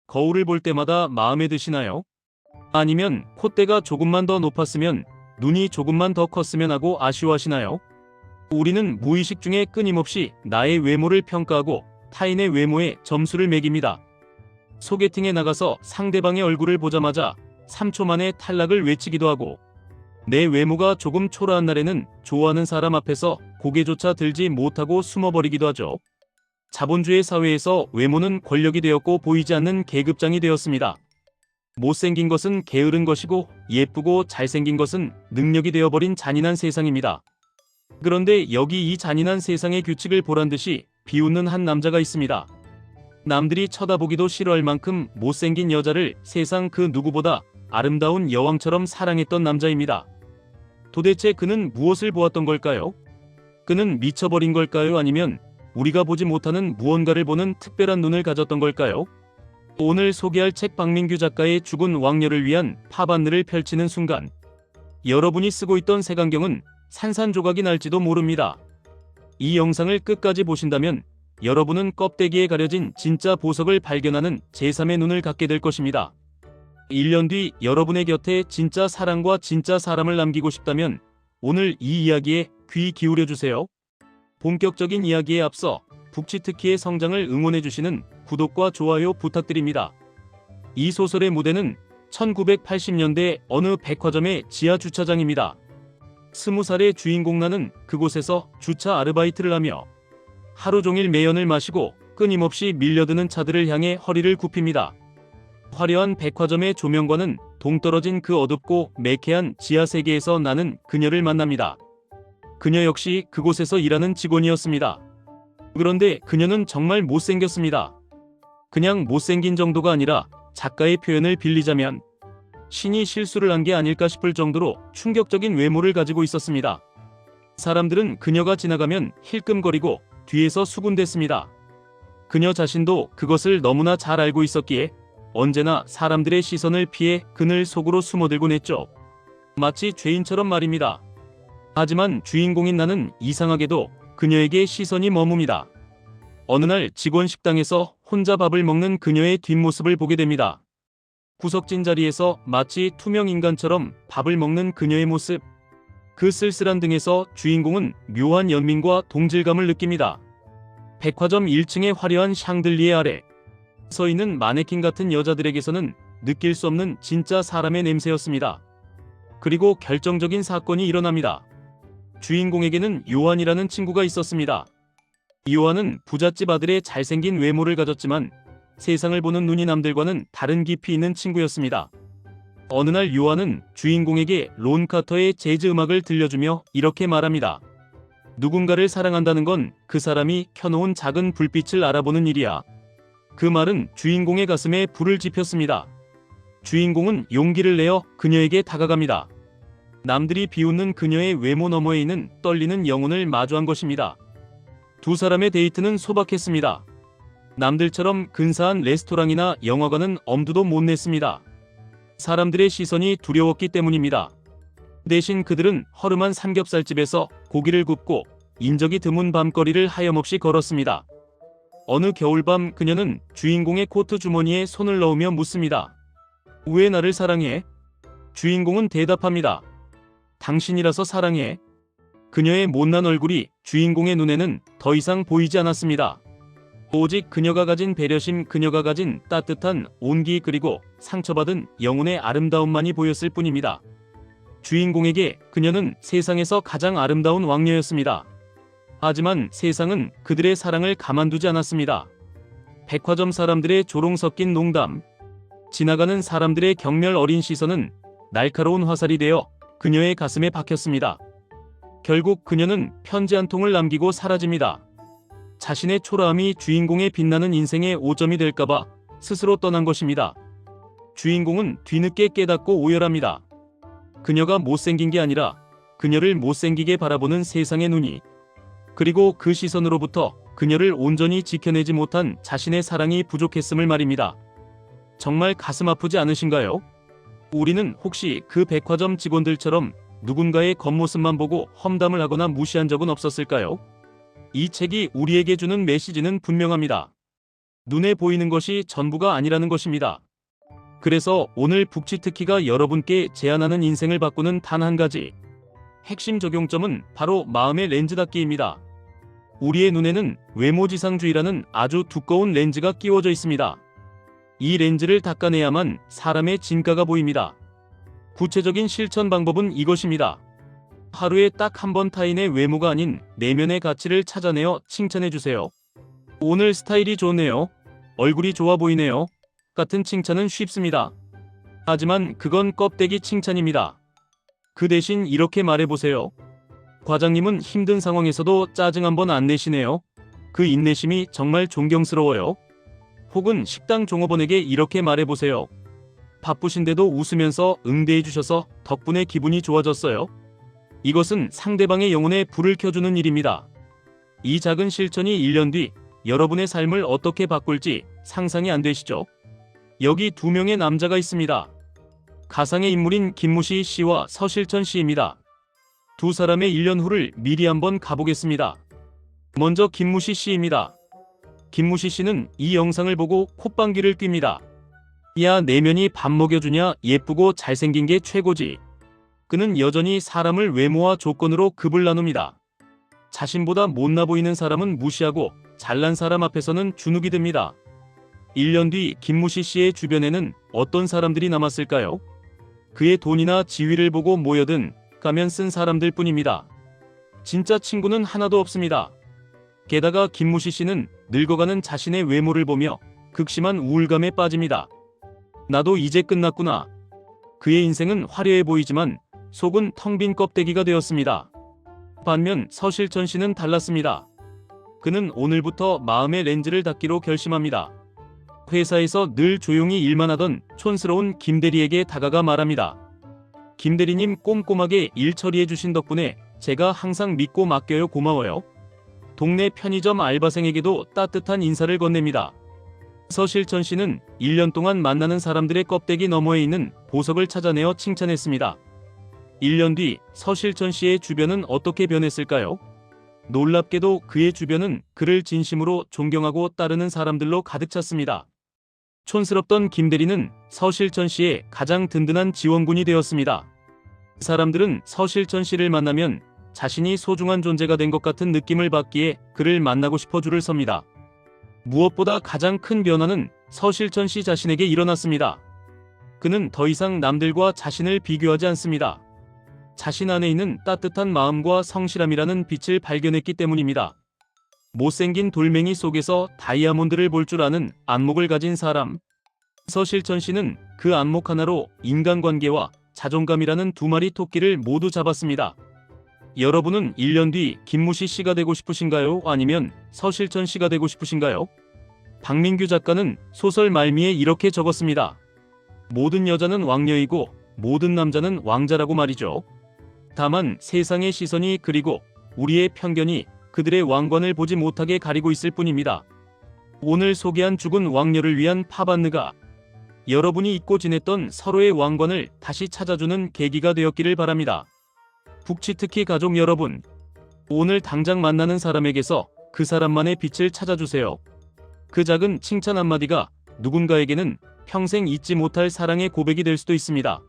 거울을 볼 때마다 마음에 드시나요? 아니면 콧대가 조금만 더 높았으면, 눈이 조금만 더 컸으면 하고 아쉬워하시나요? 우리는 무의식 중에 끊임없이 나의 외모를 평가하고 타인의 외모에 점수를 매깁니다. 소개팅에 나가서 상대방의 얼굴을 보자마자 3초 만에 탈락을 외치기도 하고, 내 외모가 조금 초라한 날에는 좋아하는 사람 앞에서 고개조차 들지 못하고 숨어버리기도 하죠. 자본주의 사회에서 외모는 권력이 되었고 보이지 않는 계급장이 되었습니다. 못생긴 것은 게으른 것이고 예쁘고 잘생긴 것은 능력이 되어버린 잔인한 세상입니다. 그런데 여기 이 잔인한 세상의 규칙을 보란듯이 비웃는 한 남자가 있습니다. 남들이 쳐다보기도 싫어할 만큼 못생긴 여자를 세상 그 누구보다 아름다운 여왕처럼 사랑했던 남자입니다. 도대체 그는 무엇을 보았던 걸까요? 그는 미쳐버린 걸까요? 아니면 우리가 보지 못하는 무언가를 보는 특별한 눈을 가졌던 걸까요? 오늘 소개할 책 박민규 작가의 죽은 왕녀를 위한 파반늘을 펼치는 순간, 여러분이 쓰고 있던 색안경은 산산조각이 날지도 모릅니다. 이 영상을 끝까지 보신다면 여러분은 껍데기에 가려진 진짜 보석을 발견하는 제3의 눈을 갖게 될 것입니다. 1년 뒤 여러분의 곁에 진짜 사랑과 진짜 사람을 남기고 싶다면 오늘 이 이야기에 귀 기울여주세요. 본격적인 이야기에 앞서 북치트키의 성장을 응원해주시는 구독과 좋아요 부탁드립니다. 이 소설의 무대는 1980년대 어느 백화점의 지하 주차장입니다. 20살의 주인공 나는 그곳에서 주차 아르바이트를 하며 하루 종일 매연을 마시고 끊임없이 밀려드는 차들을 향해 허리를 굽힙니다. 화려한 백화점의 조명과는 동떨어진 그 어둡고 매캐한 지하 세계에서 나는 그녀를 만납니다. 그녀 역시 그곳에서 일하는 직원이었습니다. 그런데 그녀는 정말 못생겼습니다. 그냥 못생긴 정도가 아니라 작가의 표현을 빌리자면 신이 실수를 한 게 아닐까 싶을 정도로 충격적인 외모를 가지고 있었습니다. 사람들은 그녀가 지나가면 힐끔거리고 뒤에서 수군댔습니다. 그녀 자신도 그것을 너무나 잘 알고 있었기에 언제나 사람들의 시선을 피해 그늘 속으로 숨어들곤 했죠. 마치 죄인처럼 말입니다. 하지만 주인공인 나는 이상하게도 그녀에게 시선이 머뭅니다. 어느 날 직원 식당에서 혼자 밥을 먹는 그녀의 뒷모습을 보게 됩니다. 구석진 자리에서 마치 투명 인간처럼 밥을 먹는 그녀의 모습. 그 쓸쓸한 등에서 주인공은 묘한 연민과 동질감을 느낍니다. 백화점 1층의 화려한 샹들리에 아래 서 있는 마네킹 같은 여자들에게서는 느낄 수 없는 진짜 사람의 냄새였습니다. 그리고 결정적인 사건이 일어납니다. 주인공에게는 요한이라는 친구가 있었습니다. 요한은 부잣집 아들의 잘생긴 외모를 가졌지만 세상을 보는 눈이 남들과는 다른 깊이 있는 친구였습니다. 어느 날 요한은 주인공에게 론 카터의 재즈 음악을 들려주며 이렇게 말합니다. 누군가를 사랑한다는 건 그 사람이 켜놓은 작은 불빛을 알아보는 일이야. 그 말은 주인공의 가슴에 불을 지폈습니다. 주인공은 용기를 내어 그녀에게 다가갑니다. 남들이 비웃는 그녀의 외모 너머에 있는 떨리는 영혼을 마주한 것입니다. 두 사람의 데이트는 소박했습니다. 남들처럼 근사한 레스토랑이나 영화관은 엄두도 못 냈습니다. 사람들의 시선이 두려웠기 때문입니다. 대신 그들은 허름한 삼겹살집에서 고기를 굽고 인적이 드문 밤거리를 하염없이 걸었습니다. 어느 겨울밤 그녀는 주인공의 코트 주머니에 손을 넣으며 묻습니다. 왜 나를 사랑해? 주인공은 대답합니다. 당신이라서 사랑해. 그녀의 못난 얼굴이 주인공의 눈에는 더 이상 보이지 않았습니다. 오직 그녀가 가진 배려심, 그녀가 가진 따뜻한 온기, 그리고 상처받은 영혼의 아름다움만이 보였을 뿐입니다. 주인공에게 그녀는 세상에서 가장 아름다운 왕녀였습니다. 하지만 세상은 그들의 사랑을 가만두지 않았습니다. 백화점 사람들의 조롱 섞인 농담, 지나가는 사람들의 경멸 어린 시선은 날카로운 화살이 되어 그녀의 가슴에 박혔습니다. 결국 그녀는 편지 한 통을 남기고 사라집니다. 자신의 초라함이 주인공의 빛나는 인생의 오점이 될까봐 스스로 떠난 것입니다. 주인공은 뒤늦게 깨닫고 오열합니다. 그녀가 못생긴 게 아니라 그녀를 못생기게 바라보는 세상의 눈이, 그리고 그 시선으로부터 그녀를 온전히 지켜내지 못한 자신의 사랑이 부족했음을 말입니다. 정말 가슴 아프지 않으신가요? 우리는 혹시 그 백화점 직원들처럼 누군가의 겉모습만 보고 험담을 하거나 무시한 적은 없었을까요? 이 책이 우리에게 주는 메시지는 분명합니다. 눈에 보이는 것이 전부가 아니라는 것입니다. 그래서 오늘 북치특히가 여러분께 제안하는 인생을 바꾸는 단 한 가지 핵심 적용점은 바로 마음의 렌즈 닦기입니다. 우리의 눈에는 외모지상주의라는 아주 두꺼운 렌즈가 끼워져 있습니다. 이 렌즈를 닦아내야만 사람의 진가가 보입니다. 구체적인 실천 방법은 이것입니다. 하루에 딱 한 번 타인의 외모가 아닌 내면의 가치를 찾아내어 칭찬해주세요. 오늘 스타일이 좋네요. 얼굴이 좋아 보이네요. 같은 칭찬은 쉽습니다. 하지만 그건 껍데기 칭찬입니다. 그 대신 이렇게 말해보세요. 과장님은 힘든 상황에서도 짜증 한 번 안 내시네요. 그 인내심이 정말 존경스러워요. 혹은 식당 종업원에게 이렇게 말해보세요. 바쁘신데도 웃으면서 응대해주셔서 덕분에 기분이 좋아졌어요. 이것은 상대방의 영혼에 불을 켜주는 일입니다. 이 작은 실천이 1년 뒤 여러분의 삶을 어떻게 바꿀지 상상이 안 되시죠? 여기 두 명의 남자가 있습니다. 가상의 인물인 김무시 씨와 서실천 씨입니다. 두 사람의 1년 후를 미리 한번 가보겠습니다. 먼저 김무시 씨입니다. 김무시 씨는 이 영상을 보고 콧방귀를 낍니다. 야, 내면이 밥 먹여주냐, 예쁘고 잘생긴 게 최고지. 그는 여전히 사람을 외모와 조건으로 급을 나눕니다. 자신보다 못나 보이는 사람은 무시하고 잘난 사람 앞에서는 주눅이 듭니다. 1년 뒤 김무시 씨의 주변에는 어떤 사람들이 남았을까요? 그의 돈이나 지위를 보고 모여든 가면 쓴 사람들 뿐입니다. 진짜 친구는 하나도 없습니다. 게다가 김무시 씨는 늙어가는 자신의 외모를 보며 극심한 우울감에 빠집니다. 나도 이제 끝났구나. 그의 인생은 화려해 보이지만 속은 텅 빈 껍데기가 되었습니다. 반면 서실천 씨는 달랐습니다. 그는 오늘부터 마음의 렌즈를 닦기로 결심합니다. 회사에서 늘 조용히 일만 하던 촌스러운 김대리에게 다가가 말합니다. 김대리님, 꼼꼼하게 일 처리해 주신 덕분에 제가 항상 믿고 맡겨요. 고마워요. 동네 편의점 알바생에게도 따뜻한 인사를 건넵니다. 서실천 씨는 1년 동안 만나는 사람들의 껍데기 너머에 있는 보석을 찾아내어 칭찬했습니다. 1년 뒤 서실천 씨의 주변은 어떻게 변했을까요? 놀랍게도 그의 주변은 그를 진심으로 존경하고 따르는 사람들로 가득 찼습니다. 촌스럽던 김대리는 서실천 씨의 가장 든든한 지원군이 되었습니다. 사람들은 서실천 씨를 만나면 자신이 소중한 존재가 된 것 같은 느낌을 받기에 그를 만나고 싶어 줄을 섭니다. 무엇보다 가장 큰 변화는 서실천 씨 자신에게 일어났습니다. 그는 더 이상 남들과 자신을 비교하지 않습니다. 자신 안에 있는 따뜻한 마음과 성실함이라는 빛을 발견했기 때문입니다. 못생긴 돌멩이 속에서 다이아몬드를 볼 줄 아는 안목을 가진 사람. 서실천 씨는 그 안목 하나로 인간관계와 자존감이라는 두 마리 토끼를 모두 잡았습니다. 여러분은 1년 뒤 김무시 씨가 되고 싶으신가요? 아니면 서실천 씨가 되고 싶으신가요? 박민규 작가는 소설 말미에 이렇게 적었습니다. 모든 여자는 왕녀이고 모든 남자는 왕자라고 말이죠. 다만 세상의 시선이 그리고 우리의 편견이 그들의 왕관을 보지 못하게 가리고 있을 뿐입니다. 오늘 소개한 죽은 왕녀를 위한 팝안느가 여러분이 잊고 지냈던 서로의 왕관을 다시 찾아주는 계기가 되었기를 바랍니다. 북치특히 가족 여러분, 오늘 당장 만나는 사람에게서 그 사람만의 빛을 찾아주세요. 그 작은 칭찬 한마디가 누군가에게는 평생 잊지 못할 사랑의 고백이 될 수도 있습니다.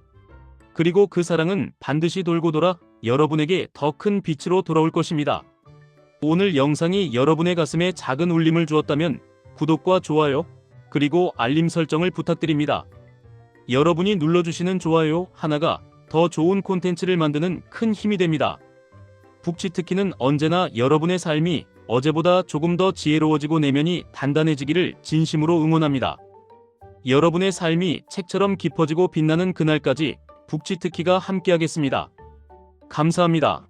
그리고 그 사랑은 반드시 돌고 돌아 여러분에게 더 큰 빛으로 돌아올 것입니다. 오늘 영상이 여러분의 가슴에 작은 울림을 주었다면 구독과 좋아요, 그리고 알림 설정을 부탁드립니다. 여러분이 눌러주시는 좋아요 하나가 더 좋은 콘텐츠를 만드는 큰 힘이 됩니다. 북치특히는 언제나 여러분의 삶이 어제보다 조금 더 지혜로워지고 내면이 단단해지기를 진심으로 응원합니다. 여러분의 삶이 책처럼 깊어지고 빛나는 그날까지 북치특히가 함께하겠습니다. 감사합니다.